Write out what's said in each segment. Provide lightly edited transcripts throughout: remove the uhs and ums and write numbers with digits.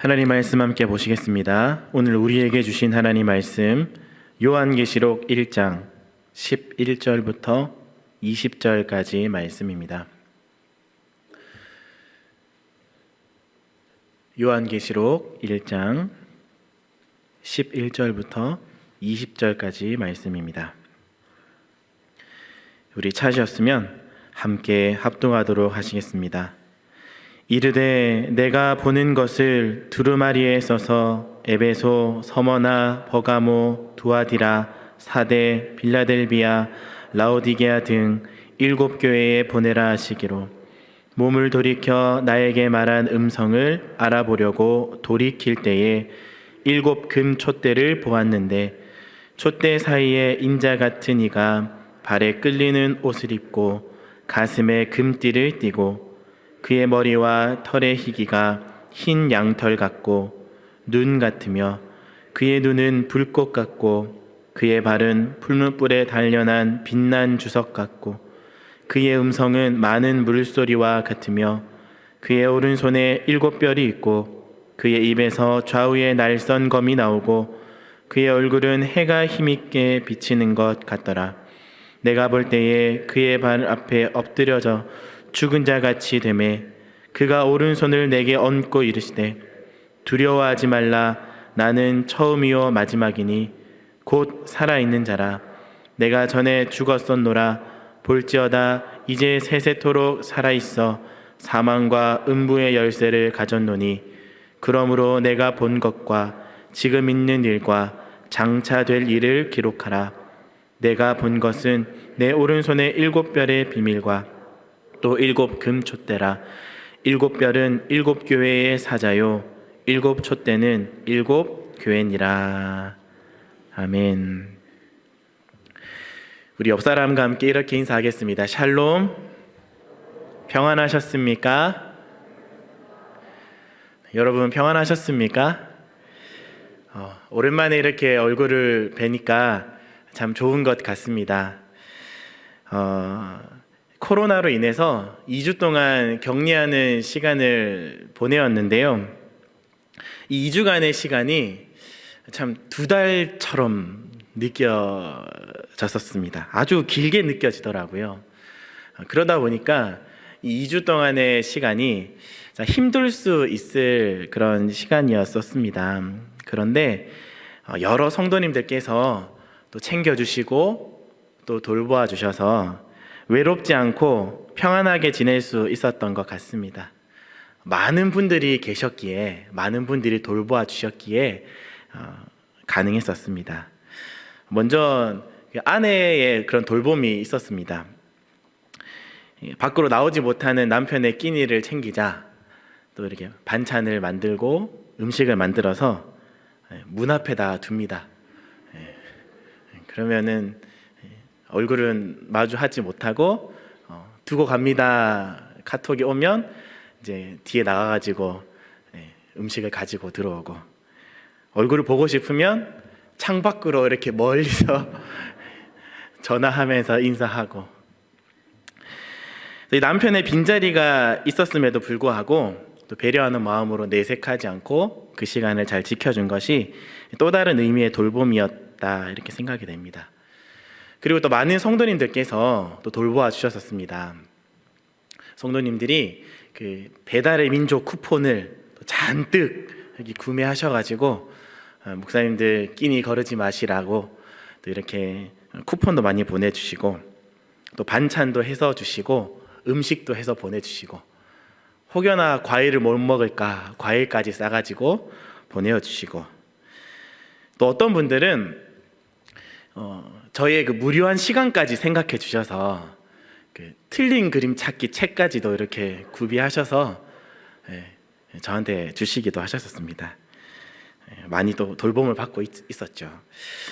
하나님 말씀 함께 보시겠습니다. 오늘 우리에게 주신 하나님 말씀 요한계시록 1장 11절부터 20절까지 말씀입니다. 요한계시록 1장 11절부터 20절까지 말씀입니다. 우리 찾으셨으면 함께 합독하도록 하시겠습니다. 이르되 내가 보는 것을 두루마리에 써서 에베소, 서머나, 버가모, 두아디라, 사대, 빌라델비아, 라오디게아 등 7 교회에 보내라 하시기로 몸을 돌이켜 나에게 말한 음성을 알아보려고 돌이킬 때에 7 금 촛대를 보았는데 촛대 사이에 인자 같은 이가 발에 끌리는 옷을 입고 가슴에 금띠를 띠고 그의 머리와 털의 희기가 흰 양털 같고 눈 같으며 그의 눈은 불꽃 같고 그의 발은 풀무불에 단련한 빛난 주석 같고 그의 음성은 많은 물소리와 같으며 그의 오른손에 7 뼈리 있고 그의 입에서 좌우에 날선 검이 나오고 그의 얼굴은 해가 힘있게 비치는 것 같더라. 내가 볼 때에 그의 발 앞에 엎드려져 죽은 자 같이 되매 그가 오른손을 내게 얹고 이르시되 두려워하지 말라. 나는 처음이요 마지막이니 곧 살아있는 자라. 내가 전에 죽었었노라. 볼지어다 이제 세세토록 살아있어 사망과 음부의 열쇠를 가졌노니 그러므로 내가 본 것과 지금 있는 일과 장차 될 일을 기록하라. 내가 본 것은 내 오른손의 7 별의 비밀과 또 7 금 촛대라. 7 별은 7 교회의 사자요 7 촛대는 7 교회니라. 아멘. 우리 옆 사람과 함께 이렇게 인사하겠습니다. 샬롬. 평안하셨습니까? 여러분 평안하셨습니까? 오랜만에 이렇게 얼굴을 뵈니까 참 좋은 것 같습니다. 코로나로 인해서 2주 동안 격리하는 시간을 보내었는데요. 이 2주간의 시간이 참 2달처럼 느껴졌었습니다. 아주 길게 느껴지더라고요. 그러다 보니까 이 2주 동안의 시간이 힘들 수 있을 그런 시간이었었습니다. 그런데 여러 성도님들께서 또 챙겨주시고 또 돌보아 주셔서 외롭지 않고 평안하게 지낼 수 있었던 것 같습니다. 많은 분들이 계셨기에, 많은 분들이 돌보아 주셨기에 가능했었습니다. 먼저 아내의 그런 돌봄이 있었습니다. 밖으로 나오지 못하는 남편의 끼니를 챙기자 또 이렇게 반찬을 만들고 음식을 만들어서 문 앞에다 둡니다. 그러면은 얼굴은 마주하지 못하고 두고 갑니다. 카톡이 오면 이제 뒤에 나가가지고 음식을 가지고 들어오고 얼굴을 보고 싶으면 창밖으로 이렇게 멀리서 전화하면서 인사하고 남편의 빈자리가 있었음에도 불구하고 또 배려하는 마음으로 내색하지 않고 그 시간을 잘 지켜준 것이 또 다른 의미의 돌봄이었다 이렇게 생각이 됩니다. 그리고 또 많은 성도님들께서 또 돌보아 주셨었습니다. 성도님들이 그 배달의 민족 쿠폰을 잔뜩 여기 구매하셔가지고 목사님들 끼니 거르지 마시라고 또 이렇게 쿠폰도 많이 보내주시고 또 반찬도 해서 주시고 음식도 해서 보내주시고 혹여나 과일을 못 먹을까 과일까지 싸가지고 보내주시고 또 어떤 분들은 저의 그 무료한 시간까지 생각해 주셔서 그 틀린 그림 찾기 책까지도 이렇게 구비하셔서 저한테 주시기도 하셨었습니다. 많이 또 돌봄을 받고 있었죠.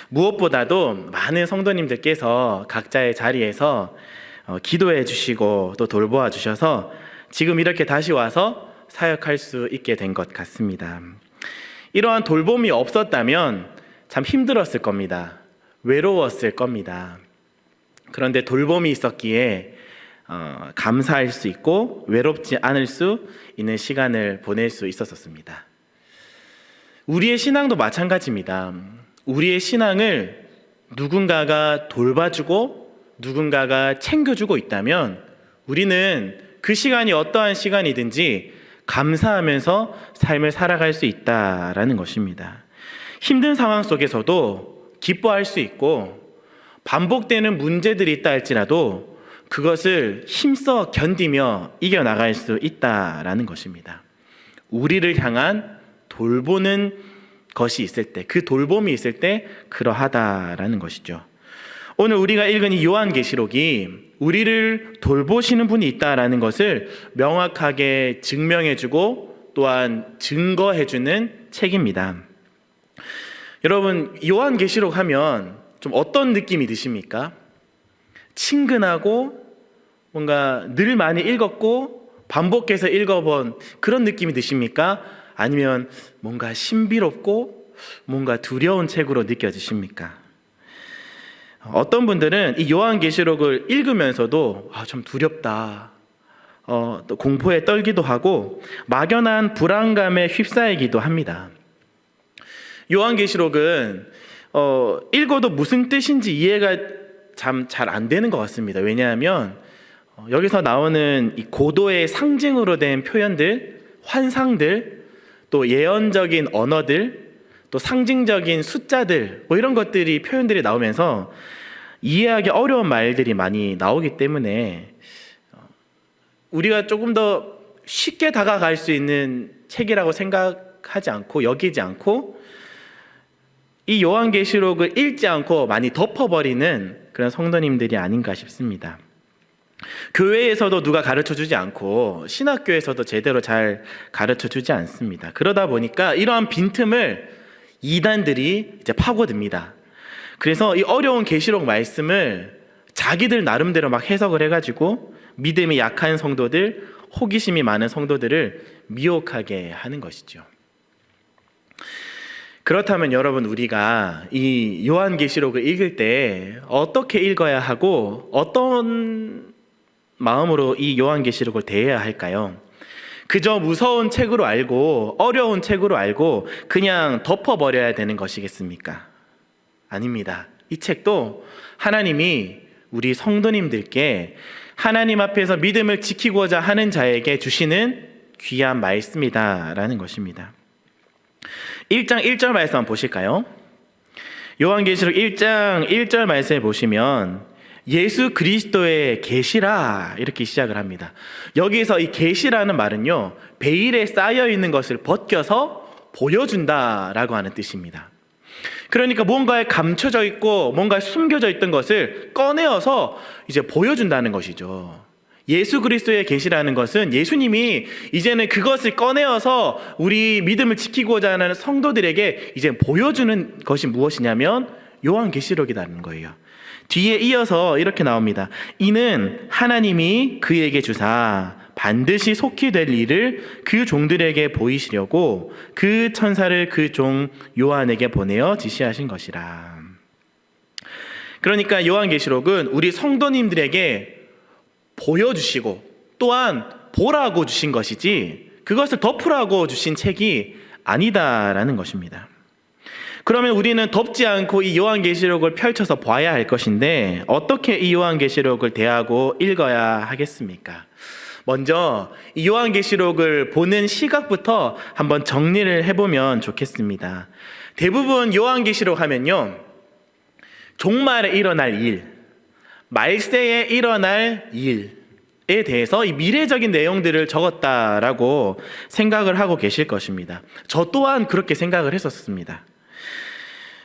무엇보다도 많은 성도님들께서 각자의 자리에서 기도해 주시고 또 돌보아 주셔서 지금 이렇게 다시 와서 사역할 수 있게 된 것 같습니다. 이러한 돌봄이 없었다면 참 힘들었을 겁니다. 외로웠을 겁니다. 그런데 돌봄이 있었기에 감사할 수 있고 외롭지 않을 수 있는 시간을 보낼 수 있었습니다. 우리의 신앙도 마찬가지입니다. 우리의 신앙을 누군가가 돌봐주고 누군가가 챙겨주고 있다면 우리는 그 시간이 어떠한 시간이든지 감사하면서 삶을 살아갈 수 있다라는 것입니다. 힘든 상황 속에서도 기뻐할 수 있고 반복되는 문제들이 있다 할지라도 그것을 힘써 견디며 이겨나갈 수 있다라는 것입니다. 우리를 향한 돌보는 것이 있을 때, 그 돌봄이 있을 때 그러하다라는 것이죠. 오늘 우리가 읽은 이 요한계시록이 우리를 돌보시는 분이 있다라는 것을 명확하게 증명해주고 또한 증거해주는 책입니다. 여러분, 요한계시록 하면 좀 어떤 느낌이 드십니까? 친근하고 뭔가 늘 많이 읽었고 반복해서 읽어본 그런 느낌이 드십니까? 아니면 뭔가 신비롭고 뭔가 두려운 책으로 느껴지십니까? 어떤 분들은 이 요한계시록을 읽으면서도 좀 두렵다, 또 공포에 떨기도 하고 막연한 불안감에 휩싸이기도 합니다. 요한계시록은 읽어도 무슨 뜻인지 이해가 참 잘 안 되는 것 같습니다. 왜냐하면 여기서 나오는 이 고도의 상징으로 된 표현들, 환상들, 또 예언적인 언어들, 또 상징적인 숫자들, 이런 것들이 표현들이 나오면서 이해하기 어려운 말들이 많이 나오기 때문에 우리가 조금 더 쉽게 다가갈 수 있는 책이라고 생각하지 않고 여기지 않고 이 요한계시록을 읽지 않고 많이 덮어버리는 그런 성도님들이 아닌가 싶습니다. 교회에서도 누가 가르쳐주지 않고 신학교에서도 제대로 잘 가르쳐주지 않습니다. 그러다 보니까 이러한 빈틈을 이단들이 이제 파고듭니다. 그래서 이 어려운 계시록 말씀을 자기들 나름대로 막 해석을 해가지고 믿음이 약한 성도들, 호기심이 많은 성도들을 미혹하게 하는 것이죠. 그렇다면 여러분, 우리가 이 요한계시록을 읽을 때 어떻게 읽어야 하고 어떤 마음으로 이 요한계시록을 대해야 할까요? 그저 무서운 책으로 알고 어려운 책으로 알고 그냥 덮어버려야 되는 것이겠습니까? 아닙니다. 이 책도 하나님이 우리 성도님들께 하나님 앞에서 믿음을 지키고자 하는 자에게 주시는 귀한 말씀이다라는 것입니다. 1장 1절 말씀 한번 보실까요? 요한계시록 1장 1절 말씀에 보시면 예수 그리스도의 계시라 이렇게 시작을 합니다. 여기서 이 계시라는 말은요, 베일에 쌓여 있는 것을 벗겨서 보여준다라고 하는 뜻입니다. 그러니까 뭔가에 감춰져 있고 뭔가 숨겨져 있던 것을 꺼내어서 이제 보여준다는 것이죠. 예수 그리스도의 계시라는 것은 예수님이 이제는 그것을 꺼내어서 우리 믿음을 지키고자 하는 성도들에게 이제 보여주는 것이 무엇이냐면 요한계시록이라는 거예요. 뒤에 이어서 이렇게 나옵니다. 이는 하나님이 그에게 주사 반드시 속히 될 일을 그 종들에게 보이시려고 그 천사를 그 종 요한에게 보내어 지시하신 것이라. 그러니까 요한계시록은 우리 성도님들에게 보여주시고 또한 보라고 주신 것이지 그것을 덮으라고 주신 책이 아니다라는 것입니다. 그러면 우리는 덮지 않고 이 요한계시록을 펼쳐서 봐야 할 것인데 어떻게 이 요한계시록을 대하고 읽어야 하겠습니까? 먼저 이 요한계시록을 보는 시각부터 한번 정리를 해보면 좋겠습니다. 대부분 요한계시록 하면요, 종말에 일어날 일, 말세에 일어날 일에 대해서 이 미래적인 내용들을 적었다라고 생각을 하고 계실 것입니다. 저 또한 그렇게 생각을 했었습니다.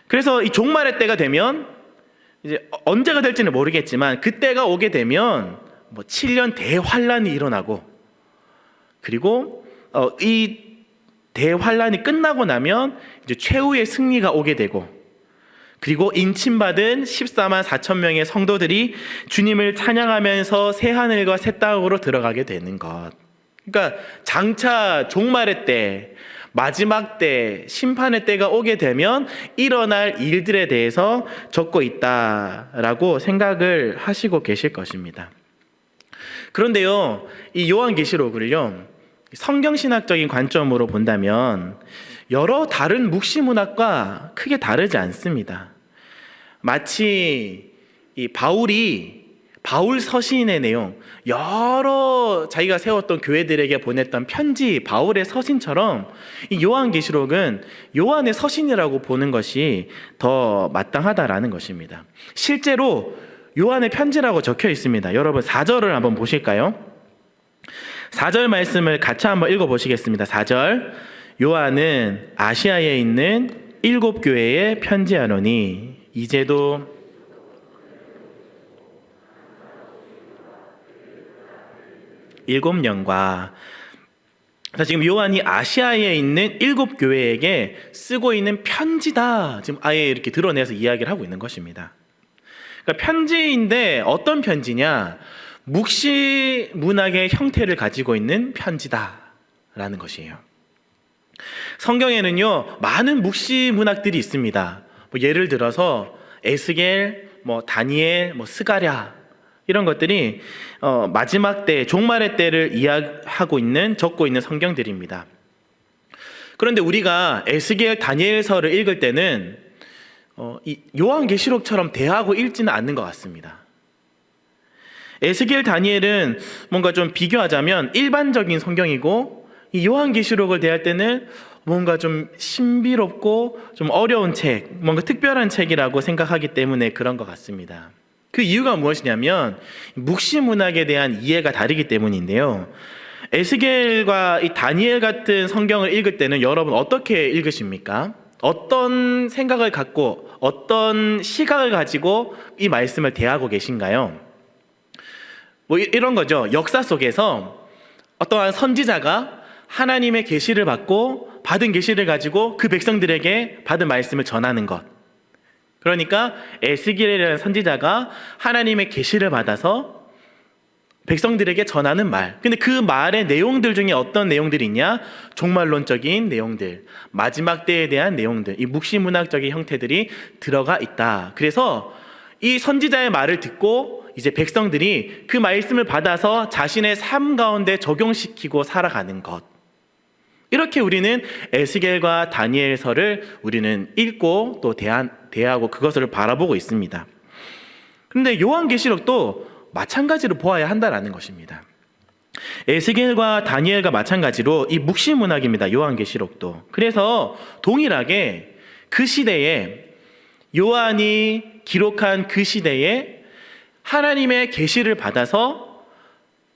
그래서 이 종말의 때가 되면 이제 언제가 될지는 모르겠지만 그때가 오게 되면 7년 대환란이 일어나고 그리고 이 대환란이 끝나고 나면 이제 최후의 승리가 오게 되고 그리고 인침받은 14만 4천 명의 성도들이 주님을 찬양하면서 새하늘과 새 땅으로 들어가게 되는 것. 그러니까 장차 종말의 때, 마지막 때, 심판의 때가 오게 되면 일어날 일들에 대해서 적고 있다라고 생각을 하시고 계실 것입니다. 그런데요, 이 요한계시록을요, 성경신학적인 관점으로 본다면 여러 다른 묵시문학과 크게 다르지 않습니다. 마치 이 바울 서신의 내용, 여러 자기가 세웠던 교회들에게 보냈던 편지, 바울의 서신처럼 이 요한계시록은 요한의 서신이라고 보는 것이 더 마땅하다라는 것입니다. 실제로 요한의 편지라고 적혀 있습니다. 여러분 4절을 한번 보실까요? 4절 말씀을 같이 한번 읽어보시겠습니다. 4절, 요한은 아시아에 있는 7교회에 편지하노니 이제도 일곱 영과, 지금 요한이 아시아에 있는 7교회에게 쓰고 있는 편지다, 지금 아예 이렇게 드러내서 이야기를 하고 있는 것입니다. 그러니까 편지인데 어떤 편지냐? 묵시 문학의 형태를 가지고 있는 편지다라는 것이에요. 성경에는요 많은 묵시 문학들이 있습니다. 예를 들어서 에스겔, 다니엘, 스가랴, 이런 것들이 마지막 때, 종말의 때를 이야기하고 있는, 적고 있는 성경들입니다. 그런데 우리가 에스겔, 다니엘서를 읽을 때는 이 요한계시록처럼 대하고 읽지는 않는 것 같습니다. 에스겔, 다니엘은 뭔가 좀 비교하자면 일반적인 성경이고, 이 요한계시록을 대할 때는 뭔가 좀 신비롭고 좀 어려운 책, 뭔가 특별한 책이라고 생각하기 때문에 그런 것 같습니다. 그 이유가 무엇이냐면 묵시 문학에 대한 이해가 다르기 때문인데요. 에스겔과 이 다니엘 같은 성경을 읽을 때는 여러분 어떻게 읽으십니까? 어떤 생각을 갖고, 어떤 시각을 가지고 이 말씀을 대하고 계신가요? 이런 거죠. 역사 속에서 어떠한 선지자가 하나님의 계시를 받고 받은 계시를 가지고 그 백성들에게 받은 말씀을 전하는 것. 그러니까 에스겔이라는 선지자가 하나님의 계시를 받아서 백성들에게 전하는 말. 근데 그 말의 내용들 중에 어떤 내용들이 있냐? 종말론적인 내용들, 마지막 때에 대한 내용들, 이 묵시문학적인 형태들이 들어가 있다. 그래서 이 선지자의 말을 듣고 이제 백성들이 그 말씀을 받아서 자신의 삶 가운데 적용시키고 살아가는 것. 이렇게 우리는 에스겔과 다니엘서를 우리는 읽고 또 대하고 그것을 바라보고 있습니다. 그런데 요한계시록도 마찬가지로 보아야 한다는 것입니다. 에스겔과 다니엘과 마찬가지로 이 묵시문학입니다. 요한계시록도. 그래서 동일하게 그 시대에, 요한이 기록한 그 시대에 하나님의 계시를 받아서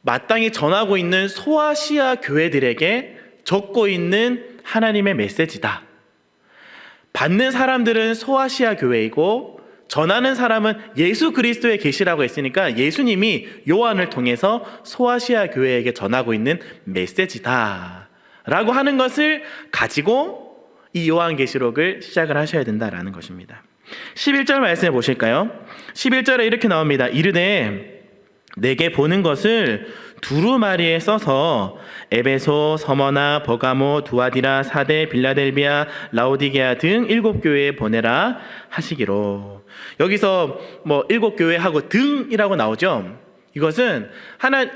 마땅히 전하고 있는 소아시아 교회들에게 적고 있는 하나님의 메시지다. 받는 사람들은 소아시아 교회이고 전하는 사람은 예수 그리스도의 계시라고 했으니까 예수님이 요한을 통해서 소아시아 교회에게 전하고 있는 메시지다 라고 하는 것을 가지고 이 요한계시록을 시작을 하셔야 된다라는 것입니다. 11절 말씀해 보실까요? 11절에 이렇게 나옵니다. 이르되 내게 보는 것을 두루마리에 써서 에베소, 서머나, 버가모, 두아디라, 사데, 빌라델비아, 라오디게아 등 7교회에 보내라 하시기로. 여기서 7교회하고 등이라고 나오죠. 이것은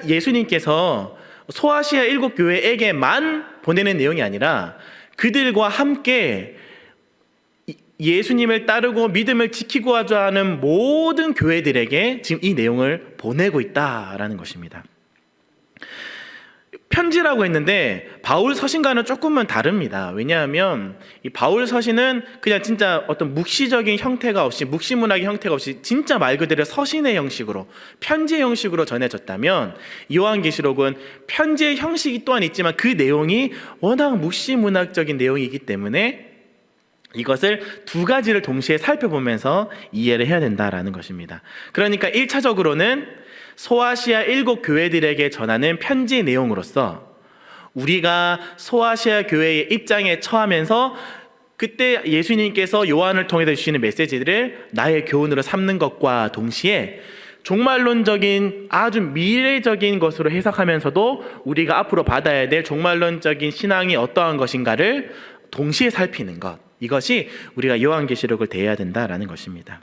예수님께서 소아시아 7교회에게만 보내는 내용이 아니라 그들과 함께 예수님을 따르고 믿음을 지키고 하는 모든 교회들에게 지금 이 내용을 보내고 있다라는 것입니다. 편지라고 했는데 바울 서신과는 조금은 다릅니다. 왜냐하면 이 바울 서신은 그냥 진짜 어떤 묵시적인 형태가 없이, 묵시문학의 형태가 없이 진짜 말 그대로 서신의 형식으로, 편지의 형식으로 전해졌다면 요한계시록은 편지의 형식이 또한 있지만 그 내용이 워낙 묵시문학적인 내용이기 때문에 이것을 두 가지를 동시에 살펴보면서 이해를 해야 된다라는 것입니다. 그러니까 1차적으로는 소아시아 7교회들에게 전하는 편지 내용으로서 우리가 소아시아 교회의 입장에 처하면서 그때 예수님께서 요한을 통해서 주시는 메시지들을 나의 교훈으로 삼는 것과 동시에 종말론적인 아주 미래적인 것으로 해석하면서도 우리가 앞으로 받아야 될 종말론적인 신앙이 어떠한 것인가를 동시에 살피는 것, 이것이 우리가 요한계시록을 대해야 된다라는 것입니다.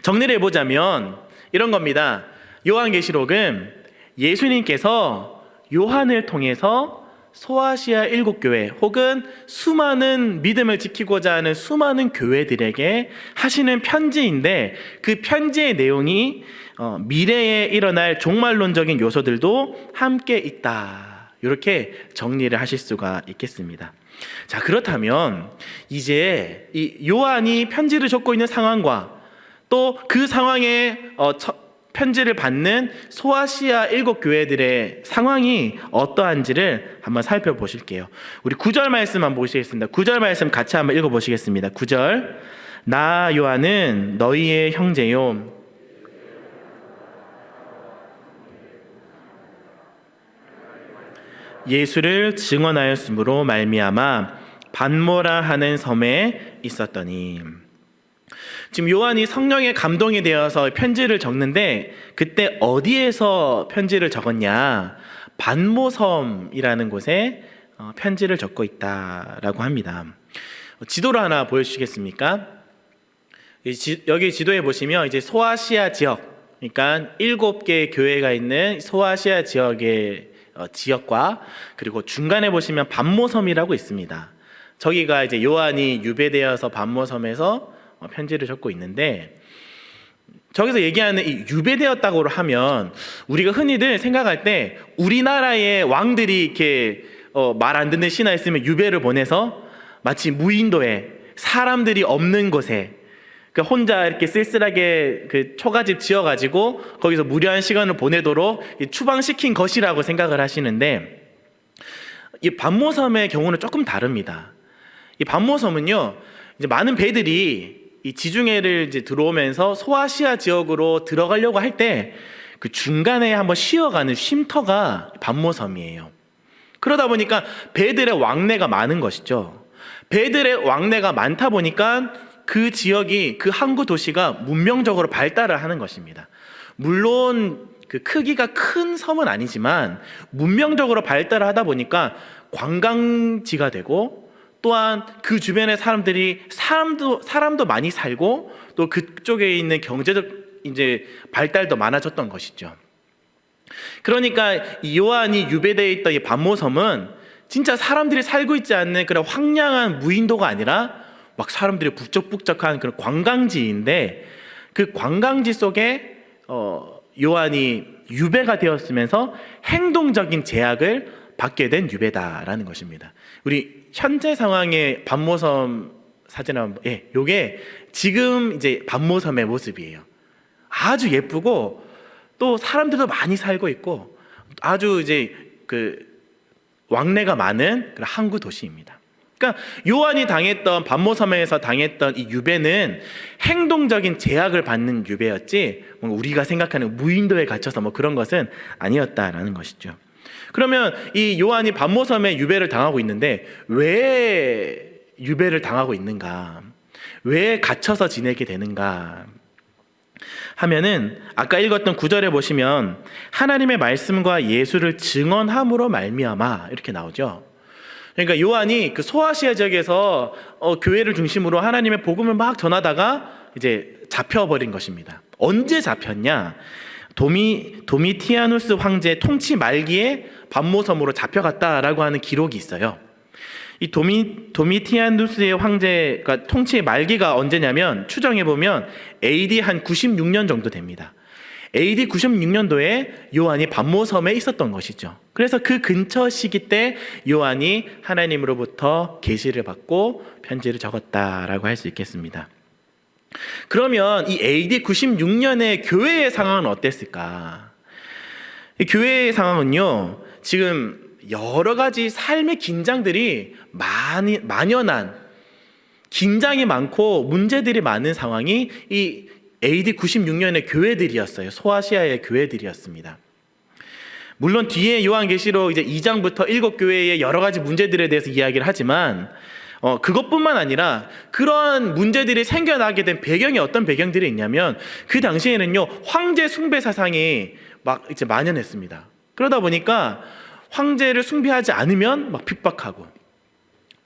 정리를 해보자면 이런 겁니다. 요한계시록은 예수님께서 요한을 통해서 소아시아 7교회 혹은 수많은 믿음을 지키고자 하는 수많은 교회들에게 하시는 편지인데, 그 편지의 내용이 미래에 일어날 종말론적인 요소들도 함께 있다, 이렇게 정리를 하실 수가 있겠습니다. 자, 그렇다면 이제 이 요한이 편지를 적고 있는 상황과 또 그 상황에 편지를 받는 소아시아 7교회들의 상황이 어떠한지를 한번 살펴보실게요. 우리 9절 말씀 한번 보시겠습니다. 9절 말씀 같이 한번 읽어보시겠습니다. 9절, 나 요한은 너희의 형제요 예수를 증언하였으므로 말미암아 반모라 하는 섬에 있었더니. 지금 요한이 성령의 감동이 되어서 편지를 적는데, 그때 어디에서 편지를 적었냐? 반모섬이라는 곳에 편지를 적고 있다라고 합니다. 지도를 하나 보여주시겠습니까? 여기 지도에 보시면 이제 소아시아 지역, 그러니까 7개의 교회가 있는 소아시아 지역의 지역과, 그리고 중간에 보시면 반모섬이라고 있습니다. 저기가 이제 요한이 유배되어서 반모섬에서 편지를 적고 있는데, 저기서 얘기하는 이 유배되었다고 하면 우리가 흔히들 생각할 때 우리나라의 왕들이 이렇게 말 안 듣는 신하 있으면 유배를 보내서 마치 무인도에 사람들이 없는 곳에 혼자 이렇게 쓸쓸하게 그 초가집 지어가지고 거기서 무료한 시간을 보내도록 추방시킨 것이라고 생각을 하시는데, 이 반모섬의 경우는 조금 다릅니다. 이 반모섬은요, 이제 많은 배들이 이 지중해를 이제 들어오면서 소아시아 지역으로 들어가려고 할 때 그 중간에 한번 쉬어가는 쉼터가 반모섬이에요. 그러다 보니까 배들의 왕래가 많은 것이죠. 배들의 왕래가 많다 보니까 그 지역이, 그 항구 도시가 문명적으로 발달을 하는 것입니다. 물론 그 크기가 큰 섬은 아니지만 문명적으로 발달을 하다 보니까 관광지가 되고, 또한 그 주변의 사람도 많이 살고, 또 그쪽에 있는 경제적 이제 발달도 많아졌던 것이죠. 그러니까 이 요한이 유배되어 있던 이 반모섬은 진짜 사람들이 살고 있지 않는 그런 황량한 무인도가 아니라 막 사람들이 북적북적한 그런 관광지인데, 그 관광지 속에 요한이 유배가 되었으면서 행동적인 제약을 받게 된 유배다라는 것입니다. 우리 현재 상황의 반모섬 사진 한번, 요게 지금 이제 반모섬의 모습이에요. 아주 예쁘고 또 사람들도 많이 살고 있고 아주 이제 그 왕래가 많은 그런 항구 도시입니다. 그러니까 요한이 당했던, 반모섬에서 당했던 이 유배는 행동적인 제약을 받는 유배였지 우리가 생각하는 무인도에 갇혀서 뭐 그런 것은 아니었다라는 것이죠. 그러면 이 요한이 반모섬에 유배를 당하고 있는데 왜 유배를 당하고 있는가? 왜 갇혀서 지내게 되는가? 하면은 아까 읽었던 9절에 보시면 하나님의 말씀과 예수를 증언함으로 말미암아 이렇게 나오죠. 그러니까 요한이 그 소아시아 지역에서 교회를 중심으로 하나님의 복음을 막 전하다가 이제 잡혀버린 것입니다. 언제 잡혔냐? 도미티아누스 황제 통치 말기에 반모섬으로 잡혀갔다라고 하는 기록이 있어요. 이 도미티아누스의 황제가 통치의 말기가 언제냐면 추정해 보면 AD 한 96년 정도 됩니다. AD 96년도에 요한이 반모섬에 있었던 것이죠. 그래서 그 근처 시기 때 요한이 하나님으로부터 계시를 받고 편지를 적었다라고 할 수 있겠습니다. 그러면 이 AD 96년의 교회의 상황은 어땠을까? 이 교회의 상황은요, 지금 여러 가지 삶의 긴장들이 만연한, 긴장이 많고 문제들이 많은 상황이 이 AD 96년의 교회들이었어요. 소아시아의 교회들이었습니다. 물론 뒤에 요한계시록 이제 2장부터 7교회의 여러 가지 문제들에 대해서 이야기를 하지만 그것뿐만 아니라 그러한 문제들이 생겨나게 된 배경이 어떤 배경들이 있냐면 그 당시에는요, 황제 숭배 사상이 막 이제 만연했습니다. 그러다 보니까 황제를 숭배하지 않으면 막 핍박하고,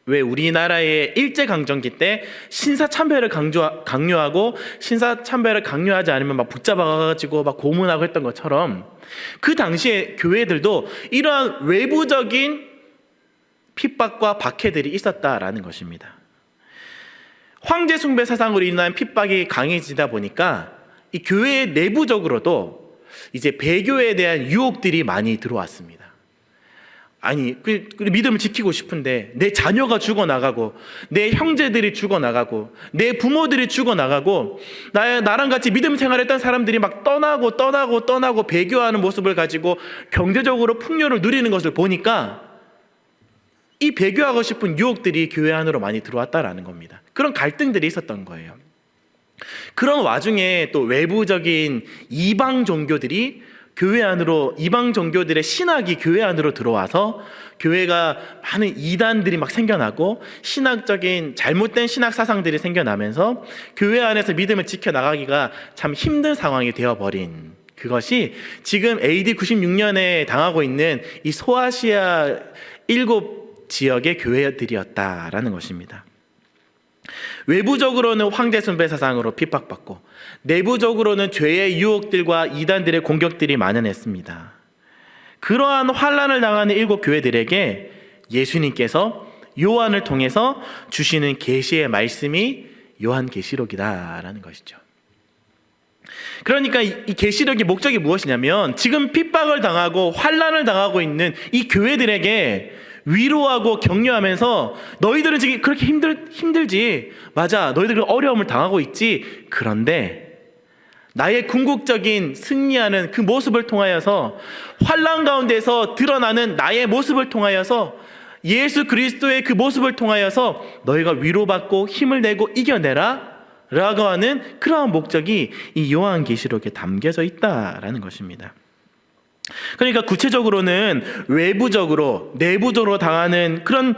왜 우리나라의 일제강점기 때 신사참배를 강요하고 신사참배를 강요하지 않으면 막 붙잡아가지고 막 고문하고 했던 것처럼 그 당시에 교회들도 이러한 외부적인 핍박과 박해들이 있었다라는 것입니다. 황제 숭배 사상으로 인한 핍박이 강해지다 보니까 이 교회 내부적으로도 이제 배교에 대한 유혹들이 많이 들어왔습니다. 아니, 그 믿음을 지키고 싶은데 내 자녀가 죽어나가고 내 형제들이 죽어나가고 내 부모들이 죽어나가고 나랑 같이 믿음 생활했던 사람들이 막 떠나고 배교하는 모습을 가지고 경제적으로 풍요를 누리는 것을 보니까 이 배교하고 싶은 유혹들이 교회 안으로 많이 들어왔다라는 겁니다. 그런 갈등들이 있었던 거예요. 그런 와중에 또 외부적인 이방 종교들이 교회 안으로, 이방 종교들의 신학이 교회 안으로 들어와서 교회가 많은 이단들이 막 생겨나고 신학적인 잘못된 신학 사상들이 생겨나면서 교회 안에서 믿음을 지켜나가기가 참 힘든 상황이 되어버린, 그것이 지금 AD 96년에 당하고 있는 이 소아시아 7지역의 교회들이었다라는 것입니다. 외부적으로는 황제 숭배 사상으로 핍박받고 내부적으로는 죄의 유혹들과 이단들의 공격들이 만연했습니다. 그러한 환난을 당하는 7교회들에게 예수님께서 요한을 통해서 주시는 계시의 말씀이 요한계시록이다라는 것이죠. 그러니까 이 계시록의 목적이 무엇이냐면 지금 핍박을 당하고 환난을 당하고 있는 이 교회들에게 위로하고 격려하면서 너희들은 지금 그렇게 힘들지, 맞아, 너희들은 어려움을 당하고 있지, 그런데 나의 궁극적인 승리하는 그 모습을 통하여서, 환난 가운데서 드러나는 나의 모습을 통하여서, 예수 그리스도의 그 모습을 통하여서 너희가 위로받고 힘을 내고 이겨내라 라고 하는 그러한 목적이 이 요한계시록에 담겨져 있다라는 것입니다. 그러니까 구체적으로는 외부적으로 내부적으로 당하는 그런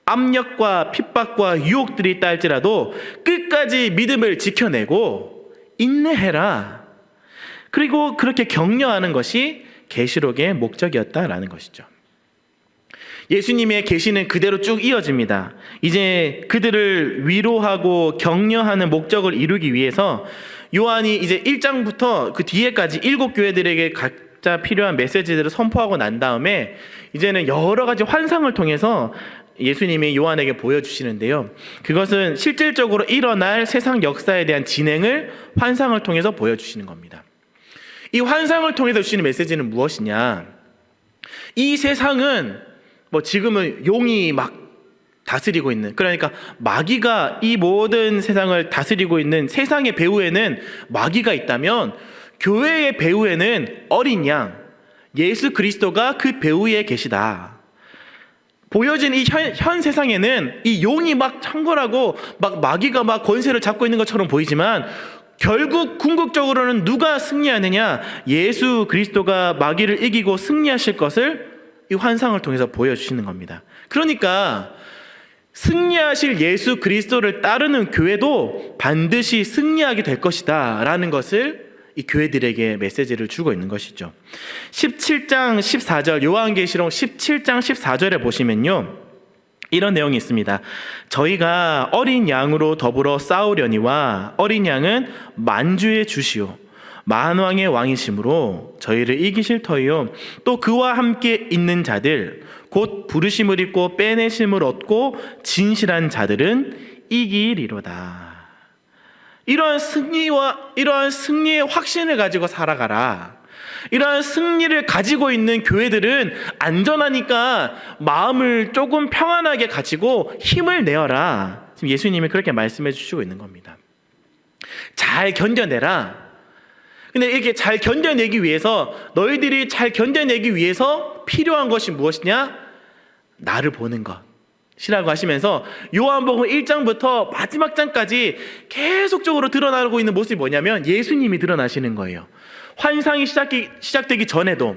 압력과 핍박과 유혹들이 있다 할지라도 끝까지 믿음을 지켜내고 인내해라, 그리고 그렇게 격려하는 것이 계시록의 목적이었다라는 것이죠. 예수님의 계시는 그대로 쭉 이어집니다. 이제 그들을 위로하고 격려하는 목적을 이루기 위해서 요한이 이제 1장부터 그 뒤에까지 7교회들에게 각자 필요한 메시지들을 선포하고 난 다음에 이제는 여러 가지 환상을 통해서 예수님이 요한에게 보여주시는데요, 그것은 실질적으로 일어날 세상 역사에 대한 진행을 환상을 통해서 보여주시는 겁니다. 이 환상을 통해서 주시는 메시지는 무엇이냐, 이 세상은 지금은 용이 막 다스리고 있는, 그러니까 마귀가 이 모든 세상을 다스리고 있는 세상의 배후에는 마귀가 있다면 교회의 배후에는 어린 양 예수 그리스도가 그 배후에 계시다. 보여진 이 현 세상에는 이 용이 막 창궐하고 막 마귀가 막 권세를 잡고 있는 것처럼 보이지만 결국 궁극적으로는 누가 승리하느냐, 예수 그리스도가 마귀를 이기고 승리하실 것을 이 환상을 통해서 보여주시는 겁니다. 그러니까 승리하실 예수 그리스도를 따르는 교회도 반드시 승리하게 될 것이다 라는 것을 이 교회들에게 메시지를 주고 있는 것이죠. 17장 14절, 요한계시록 17장 14절에 보시면요, 이런 내용이 있습니다. 저희가 어린 양으로 더불어 싸우려니와 어린 양은 만주의 주시오 만왕의 왕이심으로 저희를 이기실 터이요 또 그와 함께 있는 자들 곧 부르심을 입고 빼내심을 얻고 진실한 자들은 이기리로다. 이러한 승리의 확신을 가지고 살아가라. 이러한 승리를 가지고 있는 교회들은 안전하니까 마음을 조금 평안하게 가지고 힘을 내어라. 지금 예수님이 그렇게 말씀해 주시고 있는 겁니다. 잘 견뎌내라. 근데 이렇게 잘 견뎌내기 위해서, 너희들이 잘 견뎌내기 위해서 필요한 것이 무엇이냐? 나를 보는 것이라고 하시면서 요한복음 1장부터 마지막 장까지 계속적으로 드러나고 있는 모습이 뭐냐면 예수님이 드러나시는 거예요. 환상이 시작되기 전에도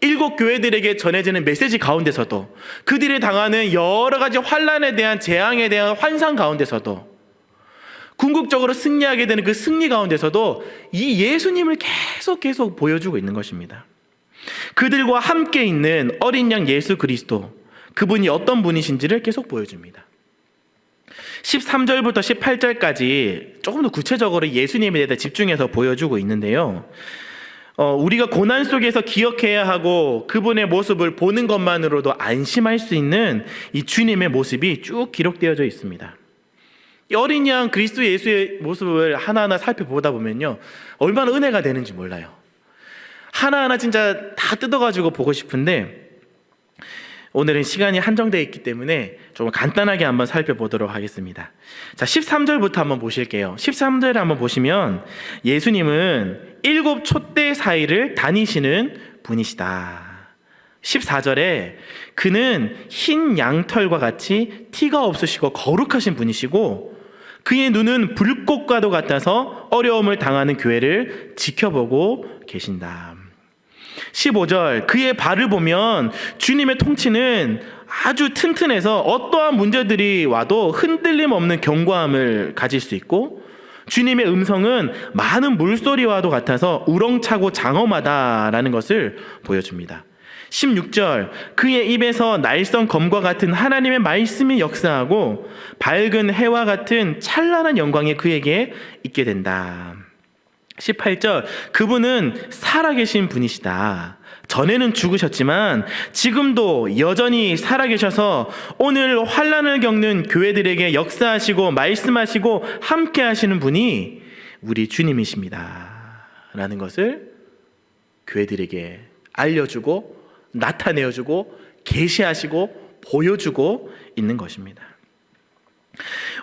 7교회들에게 전해지는 메시지 가운데서도, 그들이 당하는 여러 가지 환난에 대한 재앙에 대한 환상 가운데서도, 궁극적으로 승리하게 되는 그 승리 가운데서도 이 예수님을 계속 보여주고 있는 것입니다. 그들과 함께 있는 어린 양 예수 그리스도, 그분이 어떤 분이신지를 계속 보여줍니다. 13절부터 18절까지 조금 더 구체적으로 예수님에 대해 집중해서 보여주고 있는데요. 우리가 고난 속에서 기억해야 하고 그분의 모습을 보는 것만으로도 안심할 수 있는 이 주님의 모습이 쭉 기록되어져 있습니다. 이 어린 양 그리스도 예수의 모습을 하나하나 살펴보다 보면요, 얼마나 은혜가 되는지 몰라요. 하나하나 진짜 다 뜯어가지고 보고 싶은데 오늘은 시간이 한정되어 있기 때문에 좀 간단하게 한번 살펴보도록 하겠습니다. 자, 13절부터 한번 보실게요. 13절을 한번 보시면 예수님은 7 촛대 사이를 다니시는 분이시다. 14절에 그는 흰 양털과 같이 티가 없으시고 거룩하신 분이시고 그의 눈은 불꽃과도 같아서 어려움을 당하는 교회를 지켜보고 계신다. 15절 그의 발을 보면 주님의 통치는 아주 튼튼해서 어떠한 문제들이 와도 흔들림 없는 견고함을 가질 수 있고 주님의 음성은 많은 물소리와도 같아서 우렁차고 장엄하다라는 것을 보여줍니다. 16절 그의 입에서 날선 검과 같은 하나님의 말씀이 역사하고 밝은 해와 같은 찬란한 영광이 그에게 있게 된다. 18절 그분은 살아계신 분이시다. 전에는 죽으셨지만 지금도 여전히 살아계셔서 오늘 환난을 겪는 교회들에게 역사하시고 말씀하시고 함께 하시는 분이 우리 주님이십니다 라는 것을 교회들에게 알려주고 나타내어주고 계시하시고 보여주고 있는 것입니다.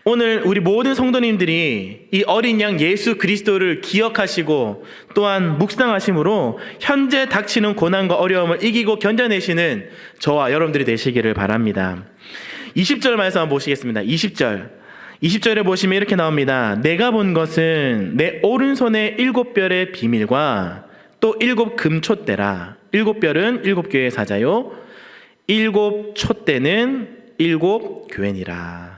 오늘 우리 모든 성도님들이 이 어린 양 예수 그리스도를 기억하시고 또한 묵상하심으로 현재 닥치는 고난과 어려움을 이기고 견뎌내시는 저와 여러분들이 되시기를 바랍니다. 20절 말씀 한번 보시겠습니다. 20절에 보시면 이렇게 나옵니다. 내가 본 것은 내 오른손의 7별의 비밀과 또 7 금촛대라. 7별은 7교회의 사자요 7 촛대는 7 교회니라.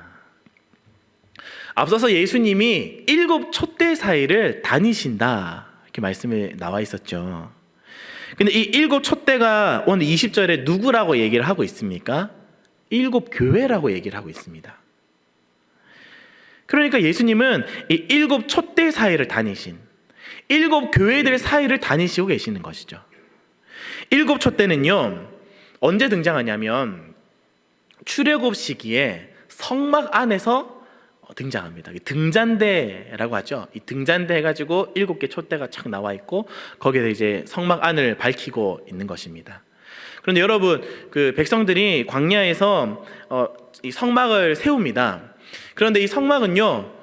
앞서서 예수님이 7 촛대 사이를 다니신다 이렇게 말씀이 나와 있었죠. 근데 이 7 촛대가 오늘 20절에 누구라고 얘기를 하고 있습니까? 7 교회라고 얘기를 하고 있습니다. 그러니까 예수님은 이 7 촛대 사이를 다니신 7 교회들 사이를 다니시고 계시는 것이죠. 7 촛대는요 언제 등장하냐면 출애굽 시기에 성막 안에서 등장합니다. 등잔대라고 하죠. 이 등잔대 해가지고 7개 촛대가 착 나와 있고 거기에 이제 성막 안을 밝히고 있는 것입니다. 그런데 여러분 그 백성들이 광야에서 이 성막을 세웁니다. 그런데 이 성막은요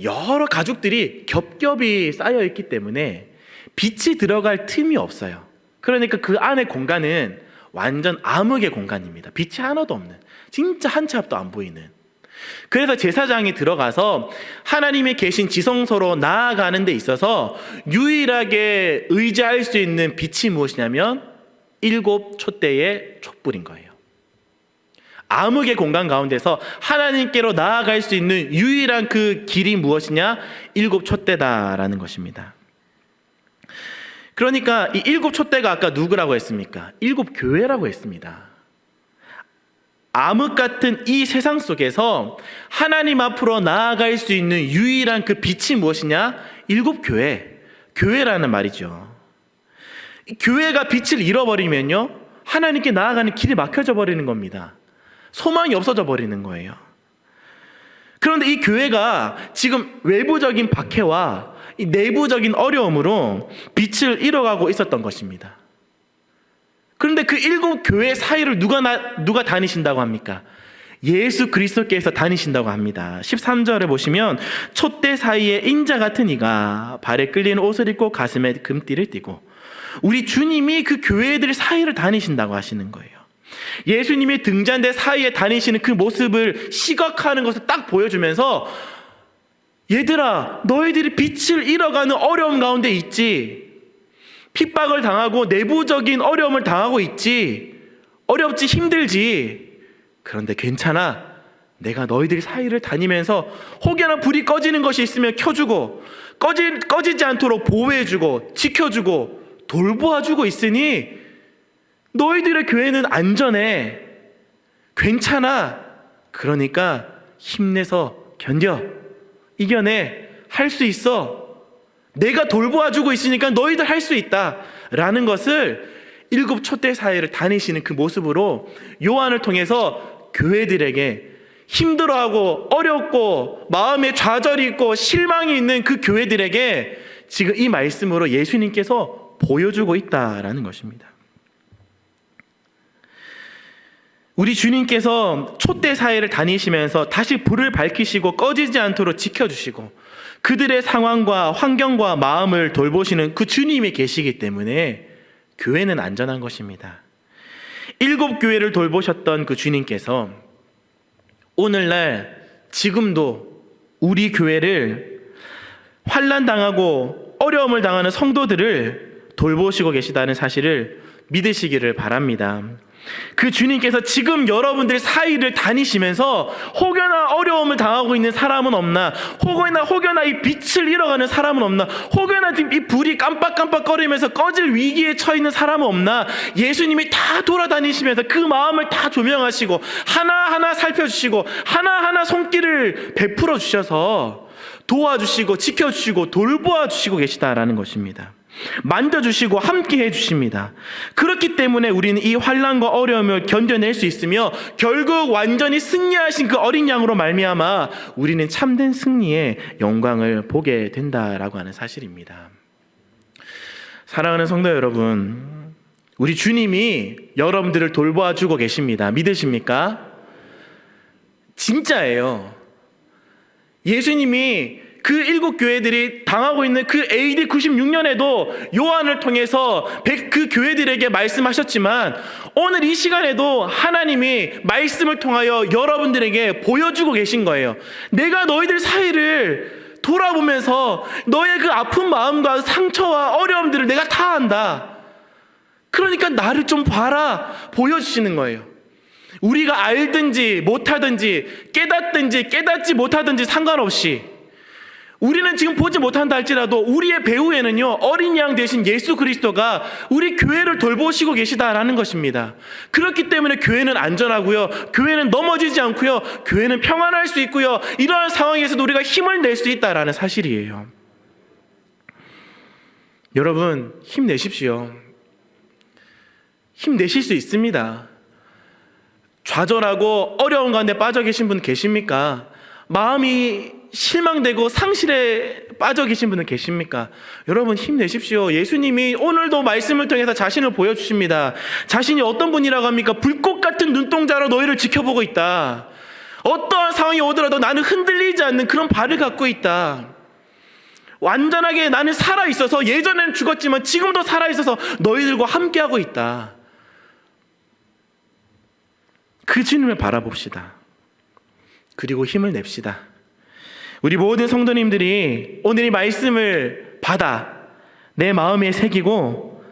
여러 가죽들이 겹겹이 쌓여 있기 때문에 빛이 들어갈 틈이 없어요. 그러니까 그 안의 공간은 완전 암흑의 공간입니다. 빛이 하나도 없는 진짜 한 치 앞도 안 보이는. 그래서 제사장이 들어가서 하나님이 계신 지성소로 나아가는 데 있어서 유일하게 의지할 수 있는 빛이 무엇이냐면 7 촛대의 촛불인 거예요. 암흑의 공간 가운데서 하나님께로 나아갈 수 있는 유일한 그 길이 무엇이냐? 7 촛대다라는 것입니다. 그러니까 이 7 촛대가 아까 누구라고 했습니까? 7 교회라고 했습니다. 암흑 같은 이 세상 속에서 하나님 앞으로 나아갈 수 있는 유일한 그 빛이 무엇이냐? 7 교회라는 말이죠. 교회가 빛을 잃어버리면요 하나님께 나아가는 길이 막혀져 버리는 겁니다. 소망이 없어져 버리는 거예요. 그런데 이 교회가 지금 외부적인 박해와 이 내부적인 어려움으로 빛을 잃어가고 있었던 것입니다. 그런데 그 7 교회 사이를 누가 다니신다고 합니까? 예수 그리스도께서 다니신다고 합니다. 13절에 보시면 촛대 사이에 인자 같은 이가 발에 끌리는 옷을 입고 가슴에 금띠를 띠고 우리 주님이 그 교회들 사이를 다니신다고 하시는 거예요. 예수님이 등잔대 사이에 다니시는 그 모습을 시각화하는 것을 딱 보여주면서 얘들아 너희들이 빛을 잃어가는 어려움 가운데 있지, 핍박을 당하고 내부적인 어려움을 당하고 있지, 어렵지 힘들지, 그런데 괜찮아. 내가 너희들 사이를 다니면서 혹여나 불이 꺼지는 것이 있으면 켜주고 꺼지지 않도록 보호해주고 지켜주고 돌보아주고 있으니 너희들의 교회는 안전해. 괜찮아. 그러니까 힘내서 견뎌. 이겨내. 할 수 있어. 내가 돌보아주고 있으니까 너희들 할 수 있다. 라는 것을 7 촛대 사회를 다니시는 그 모습으로 요한을 통해서 교회들에게 힘들어하고 어렵고 마음에 좌절이 있고 실망이 있는 그 교회들에게 지금 이 말씀으로 예수님께서 보여주고 있다라는 것입니다. 우리 주님께서 촛대 사회를 다니시면서 다시 불을 밝히시고 꺼지지 않도록 지켜주시고 그들의 상황과 환경과 마음을 돌보시는 그 주님이 계시기 때문에 교회는 안전한 것입니다. 7 교회를 돌보셨던 그 주님께서 오늘날 지금도 우리 교회를 환난당하고 어려움을 당하는 성도들을 돌보시고 계시다는 사실을 믿으시기를 바랍니다. 그 주님께서 지금 여러분들 사이를 다니시면서 혹여나 어려움을 당하고 있는 사람은 없나, 혹여나 이 빛을 잃어가는 사람은 없나, 혹여나 지금 이 불이 깜빡깜빡거리면서 꺼질 위기에 처해 있는 사람은 없나, 예수님이 다 돌아다니시면서 그 마음을 다 조명하시고 하나하나 살펴주시고 하나하나 손길을 베풀어 주셔서 도와주시고 지켜주시고 돌보아 주시고 계시다라는 것입니다. 만져주시고 함께 해주십니다. 그렇기 때문에 우리는 이 환난과 어려움을 견뎌낼 수 있으며 결국 완전히 승리하신 그 어린 양으로 말미암아 우리는 참된 승리의 영광을 보게 된다라고 하는 사실입니다. 사랑하는 성도 여러분, 우리 주님이 여러분들을 돌보아 주고 계십니다. 믿으십니까? 진짜예요. 예수님이 그 7 교회들이 당하고 있는 그 AD 96년에도 요한을 통해서 그 교회들에게 말씀하셨지만 오늘 이 시간에도 하나님이 말씀을 통하여 여러분들에게 보여주고 계신 거예요. 내가 너희들 사이를 돌아보면서 너의 그 아픈 마음과 상처와 어려움들을 내가 다 안다. 그러니까 나를 좀 봐라. 보여주시는 거예요. 우리가 알든지 못하든지 깨닫든지 깨닫지 못하든지 상관없이 우리는 지금 보지 못한다 할지라도 우리의 배후에는요 어린 양 대신 예수 그리스도가 우리 교회를 돌보시고 계시다라는 것입니다. 그렇기 때문에 교회는 안전하고요, 교회는 넘어지지 않고요, 교회는 평안할 수 있고요, 이러한 상황에서도 우리가 힘을 낼 수 있다라는 사실이에요. 여러분 힘내십시오. 힘내실 수 있습니다. 좌절하고 어려운 가운데 빠져 계신 분 계십니까? 마음이 실망되고 상실에 빠져 계신 분은 계십니까? 여러분 힘내십시오. 예수님이 오늘도 말씀을 통해서 자신을 보여주십니다. 자신이 어떤 분이라고 합니까? 불꽃 같은 눈동자로 너희를 지켜보고 있다. 어떠한 상황이 오더라도 나는 흔들리지 않는 그런 발을 갖고 있다. 완전하게 나는 살아있어서, 예전에는 죽었지만 지금도 살아있어서 너희들과 함께하고 있다. 그 주님을 바라봅시다. 그리고 힘을 냅시다. 우리 모든 성도님들이 오늘 이 말씀을 받아 내 마음에 새기고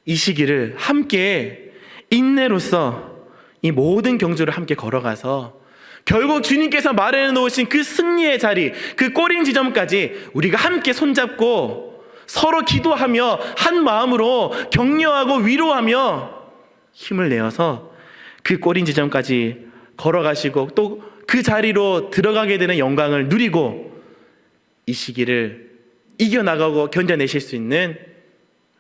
이 시기를 함께 인내로서 이 모든 경주를 함께 걸어가서 결국 주님께서 마련해 놓으신 그 승리의 자리, 그 꼬린 지점까지 우리가 함께 손잡고 서로 기도하며 한 마음으로 격려하고 위로하며 힘을 내어서 그 꼬린 지점까지 걸어가시고 또 그 자리로 들어가게 되는 영광을 누리고 이 시기를 이겨나가고 견뎌내실 수 있는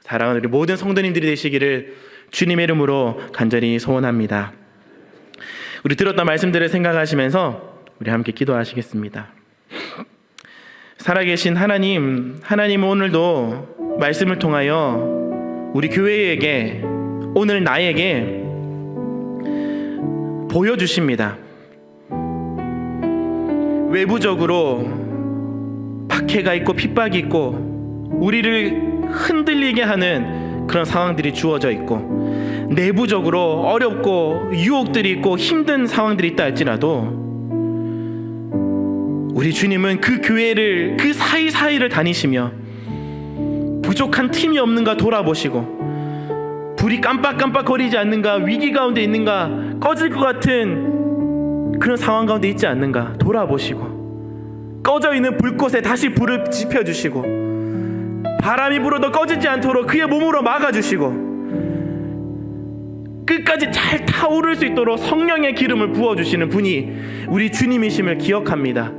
사랑하는 우리 모든 성도님들이 되시기를 주님의 이름으로 간절히 소원합니다. 우리 들었던 말씀들을 생각하시면서 우리 함께 기도하시겠습니다. 살아계신 하나님, 오늘도 말씀을 통하여 우리 교회에게, 오늘 나에게 보여주십니다. 외부적으로 박해가 있고 핍박이 있고 우리를 흔들리게 하는 그런 상황들이 주어져 있고 내부적으로 어렵고 유혹들이 있고 힘든 상황들이 있다 할지라도 우리 주님은 그 교회를, 그 사이사이를 다니시며 부족한 틈이 없는가 돌아보시고 불이 깜빡깜빡거리지 않는가, 위기 가운데 있는가, 꺼질 것 같은 그런 상황 가운데 있지 않는가 돌아보시고 꺼져 있는 불꽃에 다시 불을 지펴주시고 바람이 불어도 꺼지지 않도록 그의 몸으로 막아주시고 끝까지 잘 타오를 수 있도록 성령의 기름을 부어주시는 분이 우리 주님이심을 기억합니다.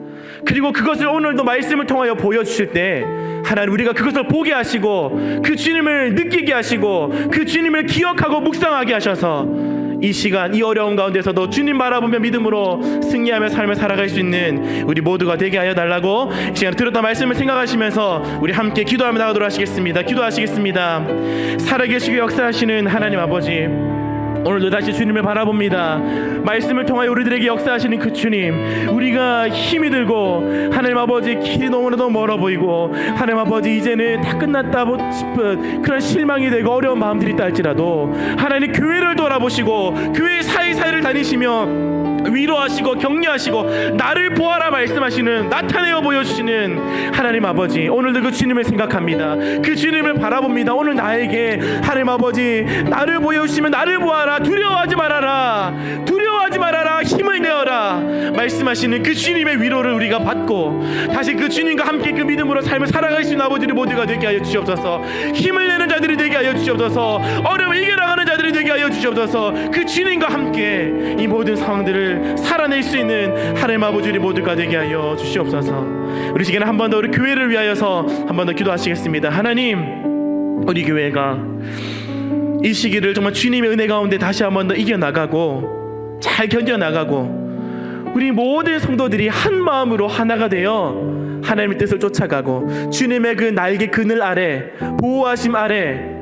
그리고 그것을 오늘도 말씀을 통하여 보여주실 때 하나님, 우리가 그것을 보게 하시고 그 주님을 느끼게 하시고 그 주님을 기억하고 묵상하게 하셔서 이 시간, 이 어려운 가운데서도 주님 바라보며 믿음으로 승리하며 삶을 살아갈 수 있는 우리 모두가 되게 하여 달라고 이 시간에 들었던 말씀을 생각하시면서 우리 함께 기도하며 나가도록 하시겠습니다. 기도하시겠습니다. 살아계시고 역사하시는 하나님 아버지, 오늘도 다시 주님을 바라봅니다. 말씀을 통하여 우리들에게 역사하시는 그 주님, 우리가 힘이 들고 하나님 아버지 길이 너무나도 멀어 보이고 하나님 아버지 이제는 다 끝났다 싶은 그런 실망이 되고 어려운 마음들이 있다 할지라도 하나님 교회를 돌아보시고 교회 사이사이를 다니시며 위로하시고 격려하시고 나를 보아라 말씀하시는, 나타내어 보여주시는 하나님 아버지, 오늘도 그 주님을 생각합니다. 그 주님을 바라봅니다. 오늘 나에게 하나님 아버지 나를 보여주시면 나를 보아라, 두려워하지 말아라, 두려워하지 말아라, 힘을 내어라 말씀하시는 그 주님의 위로를 우리가 받고 다시 그 주님과 함께 그 믿음으로 삶을 살아갈 수 있는 아버지를 모두가 되게 하여 주시옵소서. 힘을 내는 자들이 되게 하여 주시옵소서. 어려움을 이겨나가는 자들이 되게 하여 주시옵소서. 그 주님과 함께 이 모든 상황들을 살아낼 수 있는 하나님 아버지 우리 모두가 되게 하여 주시옵소서. 우리 시간에 한 번 더 우리 교회를 위하여서 한 번 더 기도하시겠습니다. 하나님, 우리 교회가 이 시기를 정말 주님의 은혜 가운데 다시 한 번 더 이겨나가고 잘 견뎌나가고 우리 모든 성도들이 한 마음으로 하나가 되어 하나님의 뜻을 쫓아가고 주님의 그 날개 그늘 아래 보호하심 아래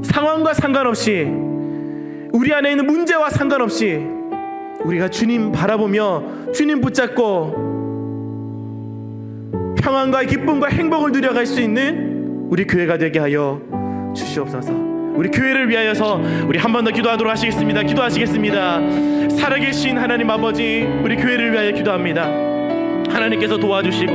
상황과 상관없이 우리 안에 있는 문제와 상관없이 우리가 주님 바라보며 주님 붙잡고 평안과 기쁨과 행복을 누려갈 수 있는 우리 교회가 되게 하여 주시옵소서. 우리 교회를 위하여서 우리 한 번 더 기도하도록 하시겠습니다. 기도하시겠습니다. 살아계신 하나님 아버지, 우리 교회를 위하여 기도합니다. 하나님께서 도와주시고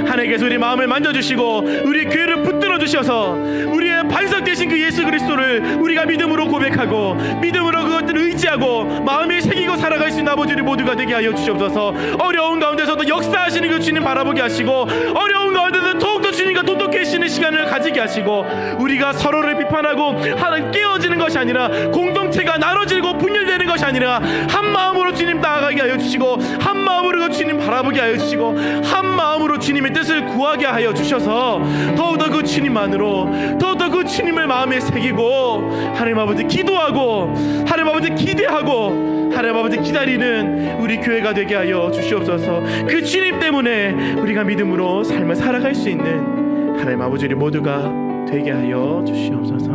하나님께서 우리 마음을 만져주시고 우리 교회를 붙들어 주셔서 우리의 반석 되신 그 예수 그리스도를 우리가 믿음으로 고백하고 믿음으로 그것들을 의지하고 마음에 새기고 살아갈 수 있는 아버지를 모두가 되게 하여 주시옵소서. 어려운 가운데서도 역사하시는 그 주님 바라보게 하시고 어려운 가운데서 더욱더 주님과 돈독해지는 시간을 가지게 하시고 우리가 서로를 비판하고 하나 깨어지는 것이 아니라 공동체가 나눠지고 분열되는 것이 아니라 한 마음으로 주님 나아가게 하여 주시고 한 마음으로 그 주님 바라보게 하여 주시고 한 마음으로 주님의 뜻을 구하게 하여 주셔서 더욱더 그 주님만으로 더욱더 그 주님을 마음에 새기고 하나님 아버지 기도하고 하나님 아버지 기대하고 하나님 아버지 기다리는 우리 교회가 되게 하여 주시옵소서. 그 주님 때문에 우리가 믿음으로 삶을 살아갈 수 있는 하나님 아버지 우리 모두가 되게 하여 주시옵소서.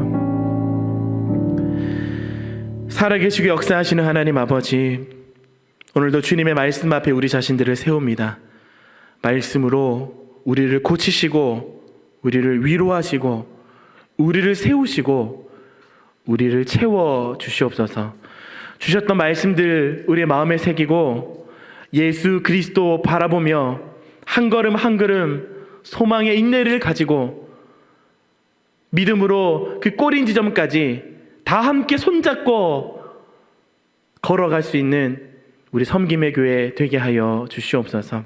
살아계시고 역사하시는 하나님 아버지, 오늘도 주님의 말씀 앞에 우리 자신들을 세웁니다. 말씀으로 우리를 고치시고 우리를 위로하시고 우리를 세우시고 우리를 채워 주시옵소서. 주셨던 말씀들 우리의 마음에 새기고 예수 그리스도 바라보며 한 걸음 한 걸음 소망의 인내를 가지고 믿음으로 그 꼬린 지점까지 다 함께 손잡고 걸어갈 수 있는 우리 섬김의 교회 되게 하여 주시옵소서.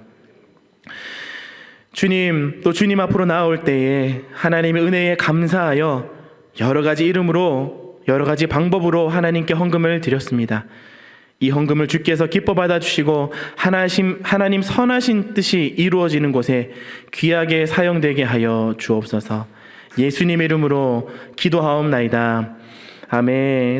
주님, 또 주님 앞으로 나아올 때에 하나님의 은혜에 감사하여 여러 가지 이름으로 여러 가지 방법으로 하나님께 헌금을 드렸습니다. 이 헌금을 주께서 기뻐 받아주시고 하나님 선하신 뜻이 이루어지는 곳에 귀하게 사용되게 하여 주옵소서. 예수님의 이름으로 기도하옵나이다. 아멘.